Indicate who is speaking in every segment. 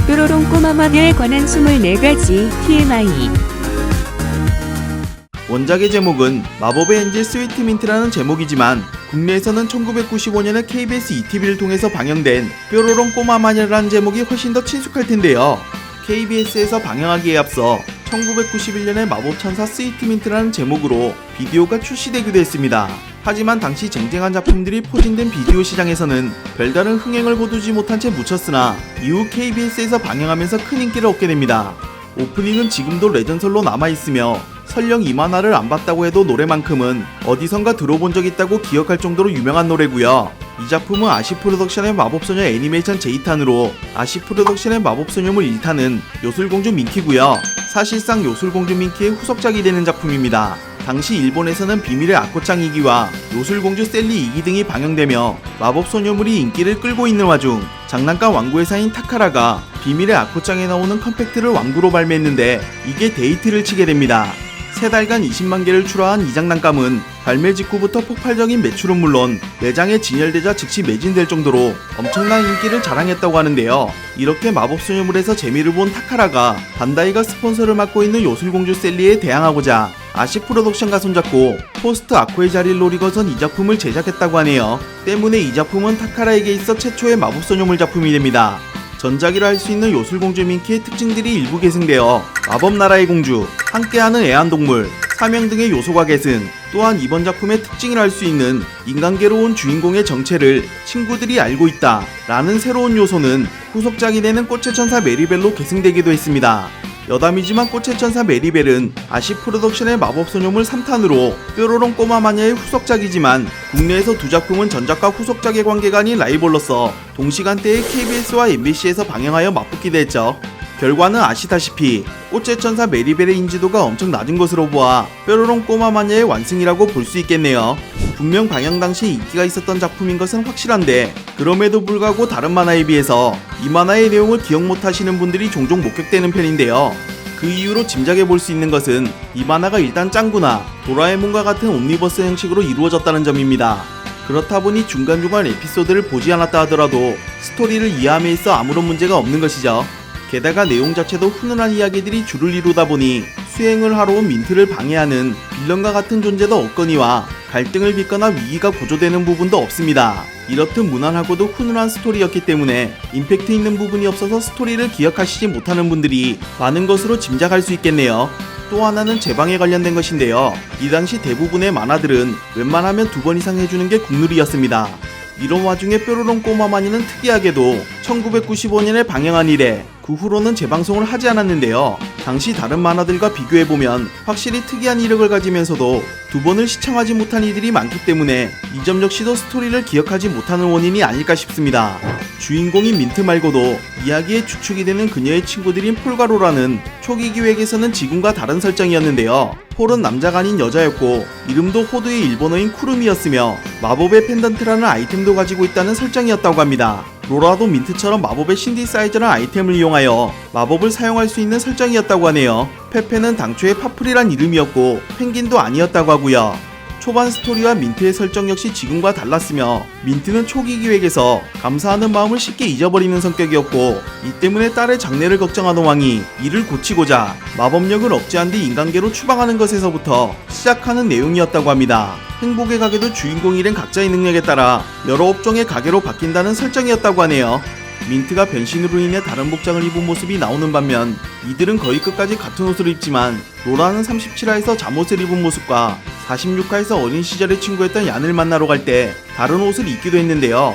Speaker 1: 뾰로롱 꼬마 마녀에 관한 24가지 TMI.
Speaker 2: 원작의 제목은 마법의 엔젤 스위트민트라는 제목이지만 국내에서는 1995년에 KBS ETV를 통해서 방영된 뾰로롱 꼬마 마녀라는 제목이 훨씬 더 친숙할 텐데요. KBS에서 방영하기에 앞서 1991년에 마법천사 스위트민트라는 제목으로 비디오가 출시되기도 했습니다. 하지만 당시 쟁쟁한 작품들이 포진된 비디오 시장에서는 별다른 흥행을 거두지 못한 채 묻혔으나 이후 KBS에서 방영하면서 큰 인기를 얻게 됩니다. 오프닝은 지금도 레전설로 남아있으며 설령 이 만화를 안 봤다고 해도 노래만큼은 어디선가 들어본 적 있다고 기억할 정도로 유명한 노래고요. 이 작품은 아시프로덕션의 마법소녀 애니메이션 제2탄으로 아시프로덕션의 마법소녀물 1탄은 요술공주 민키고요. 사실상 요술공주 민키의 후속작이 되는 작품입니다. 당시 일본에서는 비밀의 아코짱 2기와 요술공주 셀리 2기 등이 방영되며 마법소녀물이 인기를 끌고 있는 와중 장난감 왕구 회사인 타카라가 비밀의 아코짱에 나오는 컴팩트를 왕구로 발매했는데 이게 데이트를 치게 됩니다. 3달간 20만 개를 출하한 이 장난감은 발매 직후부터 폭발적인 매출은 물론 매장에 진열되자 즉시 매진될 정도로 엄청난 인기를 자랑했다고 하는데요. 이렇게 마법소녀물에서 재미를 본 타카라가 반다이가 스폰서를 맡고 있는 요술공주 셀리에 대항하고자 아시프로덕션과 손잡고 포스트 아코의 자리를 노리고선 이 작품을 제작했다고 하네요. 때문에 이 작품은 타카라에게 있어 최초의 마법소녀물 작품이 됩니다. 전작이라 할 수 있는 요술공주 민키의 특징들이 일부 계승되어 마법나라의 공주, 함께하는 애완동물, 사명 등의 요소가 계승, 또한 이번 작품의 특징이라 할 수 있는 인간계로 온 주인공의 정체를 친구들이 알고 있다 라는 새로운 요소는 후속작이 되는 꽃의 천사 메리벨로 계승되기도 했습니다. 여담이지만 꽃의 천사 메리벨은 아시프로덕션의 마법소녀물 3탄으로 뾰로롱 꼬마 마녀의 후속작이지만 국내에서 두 작품은 전작과 후속작의 관계가 아닌 라이벌로서 동시간대에 KBS와 MBC에서 방영하여 맞붙기도 했죠. 결과는 아시다시피 꽃의 천사 메리벨의 인지도가 엄청 낮은 것으로 보아 뾰로롱 꼬마 마녀의 완승이라고 볼 수 있겠네요. 분명 방영 당시 인기가 있었던 작품인 것은 확실한데 그럼에도 불구하고 다른 만화에 비해서 이 만화의 내용을 기억 못하시는 분들이 종종 목격되는 편인데요. 그 이유로 짐작해 볼 수 있는 것은 이 만화가 일단 짱구나 도라에몽과 같은 옴니버스 형식으로 이루어졌다는 점입니다. 그렇다 보니 중간중간 에피소드를 보지 않았다 하더라도 스토리를 이해함에 있어 아무런 문제가 없는 것이죠. 게다가 내용 자체도 훈훈한 이야기들이 주를 이루다 보니 수행을 하러 온 민트를 방해하는 빌런과 같은 존재도 없거니와 갈등을 빚거나 위기가 고조되는 부분도 없습니다. 이렇듯 무난하고도 훈훈한 스토리였기 때문에 임팩트 있는 부분이 없어서 스토리를 기억하시지 못하는 분들이 많은 것으로 짐작할 수 있겠네요. 또 하나는 제방에 관련된 것인데요. 이 당시 대부분의 만화들은 웬만하면 2번 이상 해주는 게 국룰이었습니다. 이런 와중에 뾰로롱 꼬마 마녀는 특이하게도 1995년에 방영한 이래 그 후로는 재방송을 하지 않았는데요. 당시 다른 만화들과 비교해보면 확실히 특이한 이력을 가지면서도 2번을 시청하지 못한 이들이 많기 때문에 이 점 역시도 스토리를 기억하지 못하는 원인이 아닐까 싶습니다. 주인공인 민트 말고도 이야기의 주축이 되는 그녀의 친구들인 폴과 로라는 초기 기획에서는 지금과 다른 설정이었는데요. 폴은 남자가 아닌 여자였고 이름도 호두의 일본어인 쿠름이었으며 마법의 펜던트라는 아이템도 가지고 있다는 설정이었다고 합니다. 로라도 민트처럼 마법의 신디사이저라는 아이템을 이용하여 마법을 사용할 수 있는 설정이었다고 하네요. 페페는 당초에 파플이란 이름이었고 펭귄도 아니었다고 하고요. 초반 스토리와 민트의 설정 역시 지금과 달랐으며 민트는 초기 기획에서 감사하는 마음을 쉽게 잊어버리는 성격이었고 이 때문에 딸의 장래를 걱정하던 왕이 이를 고치고자 마법력을 억제한 뒤 인간계로 추방하는 것에서부터 시작하는 내용이었다고 합니다. 행복의 가게도 주인공 일행 각자의 능력에 따라 여러 업종의 가게로 바뀐다는 설정이었다고 하네요. 민트가 변신으로 인해 다른 복장을 입은 모습이 나오는 반면 이들은 거의 끝까지 같은 옷을 입지만 로라는 37화에서 잠옷을 입은 모습과 46화에서 어린 시절의 친구였던 얀을 만나러 갈 때 다른 옷을 입기도 했는데요.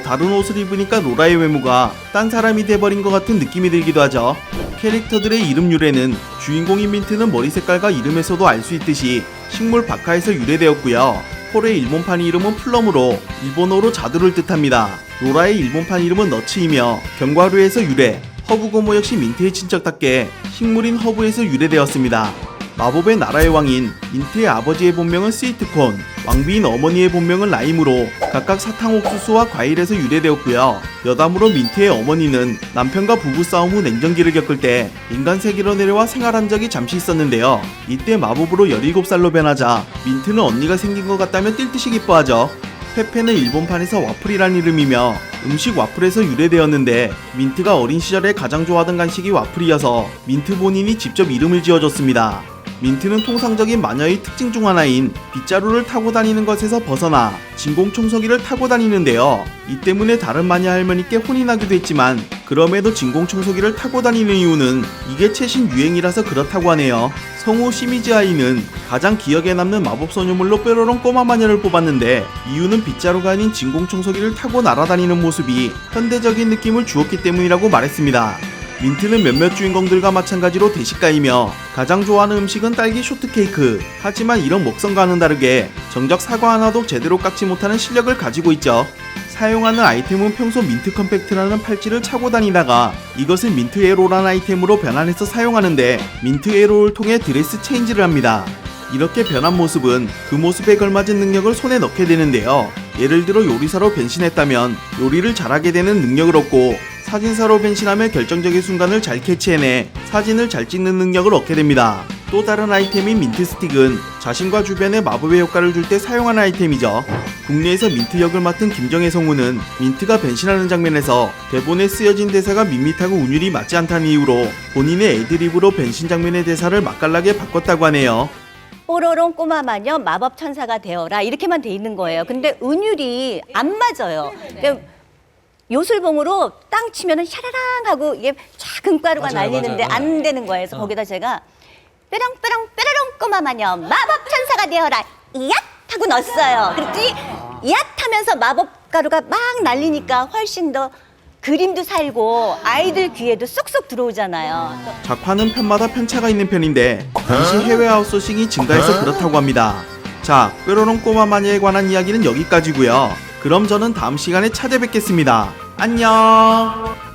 Speaker 2: 다른 옷을 입으니까 로라의 외모가 딴 사람이 돼버린 것 같은 느낌이 들기도 하죠. 캐릭터들의 이름 유래는 주인공인 민트는 머리 색깔과 이름에서도 알 수 있듯이 식물 바카에서 유래되었고요. 폴의 일본판 이름은 플럼으로 일본어로 자두를 뜻합니다. 로라의 일본판 이름은 너츠이며 견과류에서 유래, 허브고모 역시 민트의 친척답게 식물인 허브에서 유래되었습니다. 마법의 나라의 왕인 민트의 아버지의 본명은 스위트콘, 왕비인 어머니의 본명은 라임으로 각각 사탕 옥수수와 과일에서 유래되었고요. 여담으로 민트의 어머니는 남편과 부부싸움 후 냉전기를 겪을 때 인간 세계로 내려와 생활한 적이 잠시 있었는데요. 이때 마법으로 17살로 변하자 민트는 언니가 생긴 것 같다며 뛸 듯이 기뻐하죠. 페페는 일본판에서 와플이란 이름이며 음식 와플에서 유래되었는데 민트가 어린 시절에 가장 좋아하던 간식이 와플이어서 민트 본인이 직접 이름을 지어줬습니다. 민트는 통상적인 마녀의 특징 중 하나인 빗자루를 타고 다니는 것에서 벗어나 진공청소기를 타고 다니는데요. 이 때문에 다른 마녀 할머니께 혼이 나기도 했지만 그럼에도 진공청소기를 타고 다니는 이유는 이게 최신 유행이라서 그렇다고 하네요. 성우 시미즈 아이는 가장 기억에 남는 마법소녀물로 뾰로롱 꼬마 마녀를 뽑았는데 이유는 빗자루가 아닌 진공청소기를 타고 날아다니는 모습이 현대적인 느낌을 주었기 때문이라고 말했습니다. 민트는 몇몇 주인공들과 마찬가지로 대식가이며 가장 좋아하는 음식은 딸기 쇼트케이크. 하지만 이런 먹성과는 다르게 정작 사과 하나도 제대로 깎지 못하는 실력을 가지고 있죠. 사용하는 아이템은 평소 민트 컴팩트라는 팔찌를 차고 다니다가 이것을 민트 에로라는 아이템으로 변환해서 사용하는데 민트 에로를 통해 드레스 체인지를 합니다. 이렇게 변한 모습은 그 모습에 걸맞은 능력을 손에 넣게 되는데요. 예를 들어 요리사로 변신했다면 요리를 잘하게 되는 능력을 얻고 사진사로 변신하며 결정적인 순간을 잘 캐치해내 사진을 잘 찍는 능력을 얻게 됩니다. 또 다른 아이템인 민트 스틱은 자신과 주변에 마법의 효과를 줄 때 사용하는 아이템이죠. 국내에서 민트 역을 맡은 김정혜 성우는 민트가 변신하는 장면에서 대본에 쓰여진 대사가 밋밋하고 운율이 맞지 않다는 이유로 본인의 애드립으로 변신 장면의 대사를 맛깔나게 바꿨다고 하네요.
Speaker 3: 뽀로롱 꼬마 마녀 마법 천사가 되어라 이렇게만 돼 있는 거예요. 근데 운율이 안 맞아요. 그러니까 요술봉으로 땅 치면은 샤라랑 하고 이게 쫙 금가루가 날리는데 안 되는 거예요. 그래서 거기다 제가 뾰롱뾰롱 뾰로롱 꼬마 마녀 마법 천사가 되어라 이앗 하고 넣었어요. 그랬더니 이앗 하면서 마법 가루가 막 날리니까 훨씬 더 그림도 살고 아이들 귀에도 쏙쏙 들어오잖아요.
Speaker 2: 작화는 편마다 편차가 있는 편인데 당시 해외 아웃소싱이 증가해서 그렇다고 합니다. 자, 뾰로롱 꼬마 마녀에 관한 이야기는 여기까지고요. 그럼 저는 다음 시간에 찾아뵙겠습니다. 안녕.